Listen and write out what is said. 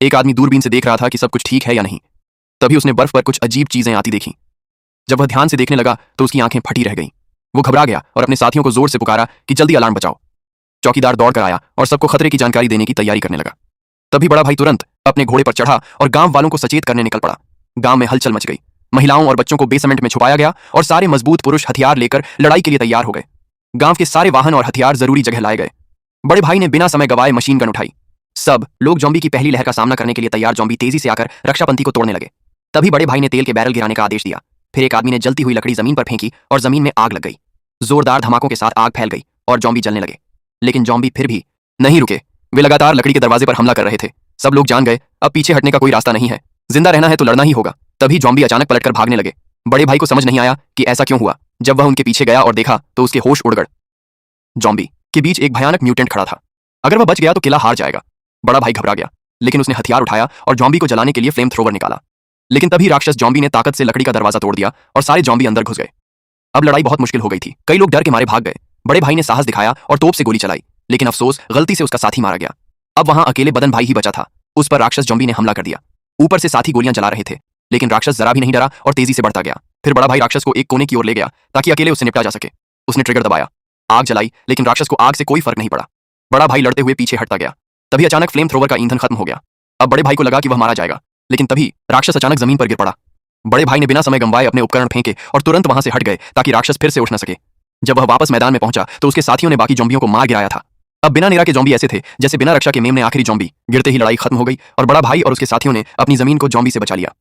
एक आदमी दूरबीन से देख रहा था कि सब कुछ ठीक है या नहीं। तभी उसने बर्फ पर कुछ अजीब चीजें आती देखी। जब वह ध्यान से देखने लगा तो उसकी आंखें फटी रह गईं। वो घबरा गया और अपने साथियों को जोर से पुकारा कि जल्दी अलार्म बजाओ। चौकीदार दौड़कर आया और सबको खतरे की जानकारी देने की तैयारी करने लगा। तभी बड़ा भाई तुरंत अपने घोड़े पर चढ़ा और गांव वालों को सचेत करने निकल पड़ा। गांव में हलचल मच गई। महिलाओं और बच्चों को बेसमेंट में छुपाया गया और सारे मजबूत पुरुष हथियार लेकर लड़ाई के लिए तैयार हो गए। गांव के सारे वाहन और हथियार जरूरी जगह लाए गए। बड़े भाई ने बिना समय गवाए मशीन गन उठाई। सब लोग जॉम्बी की पहली लहर का सामना करने के लिए तैयार। जॉम्बी तेजी से आकर रक्षापंथी को तोड़ने लगे। तभी बड़े भाई ने तेल के बैरल गिराने का आदेश दिया। फिर एक आदमी ने जलती हुई लकड़ी जमीन पर फेंकी और जमीन में आग लग गई। जोरदार धमाकों के साथ आग फैल गई और जॉम्बी जलने लगे। लेकिन जॉम्बी फिर भी नहीं रुके। वे लगातार लकड़ी के दरवाजे पर हमला कर रहे थे। सब लोग जान गए अब पीछे हटने का कोई रास्ता नहीं है। जिंदा रहना है तो लड़ना ही होगा। तभी जॉम्बी अचानक पलटकर भागने लगे। बड़े भाई को समझ नहीं आया कि ऐसा क्यों हुआ। जब वह उनके पीछे गया और देखा तो उसके होश उड़ गए। जॉम्बी के बीच एक भयानक म्यूटेंट खड़ा था। अगर वह बच गया तो किला हार जाएगा। बड़ा भाई घबरा गया, लेकिन उसने हथियार उठाया और जॉम्बी को जलाने के लिए फ्लेम थ्रोवर निकाला। लेकिन तभी राक्षस जॉम्बी ने ताकत से लकड़ी का दरवाजा तोड़ दिया और सारे जॉम्बी अंदर घुस गए। अब लड़ाई बहुत मुश्किल हो गई थी। कई लोग डर के मारे भाग गए। बड़े भाई ने साहस दिखाया और तोप से गोली चलाई, लेकिन अफसोस गलती से उसका साथी मारा गया। अब वहां अकेले बदन भाई ही बचा था। उस पर राक्षस जॉम्बी ने हमला कर दिया। ऊपर से साथी गोलियां जला रहे थे, लेकिन राक्षस जरा भी नहीं डरा और तेजी से बढ़ता गया। फिर बड़ा भाई राक्षस को एक कोने की ओर ले गया ताकि अकेले उससे निपटा जा सके। उसने ट्रिगर दबाया, आग जलाई, लेकिन राक्षस को आग से कोई फर्क नहीं पड़ा। बड़ा भाई लड़ते हुए पीछे हटता गया। तभी अचानक फ्लेम थ्रोवर का ईंधन खत्म हो गया। अब बड़े भाई को लगा कि वह मारा जाएगा, लेकिन तभी राक्षस अचानक जमीन पर गिर पड़ा। बड़े भाई ने बिना समय गंवाए अपने उपकरण फेंके और तुरंत वहां से हट गए ताकि राक्षस फिर से उठ न सके। जब वह वापस मैदान में पहुंचा तो उसके साथियों ने बाकी जॉम्बियों को मार गिराया था। अब बिना निरा के जॉम्बी ऐसे थे जैसे बिना रक्षा के मेम ने आखिरी जॉम्बी। गिरते ही लड़ाई खत्म हो गई और बड़ा भाई और उसके साथियों ने अपनी जमीन को जॉम्बी से बचा लिया।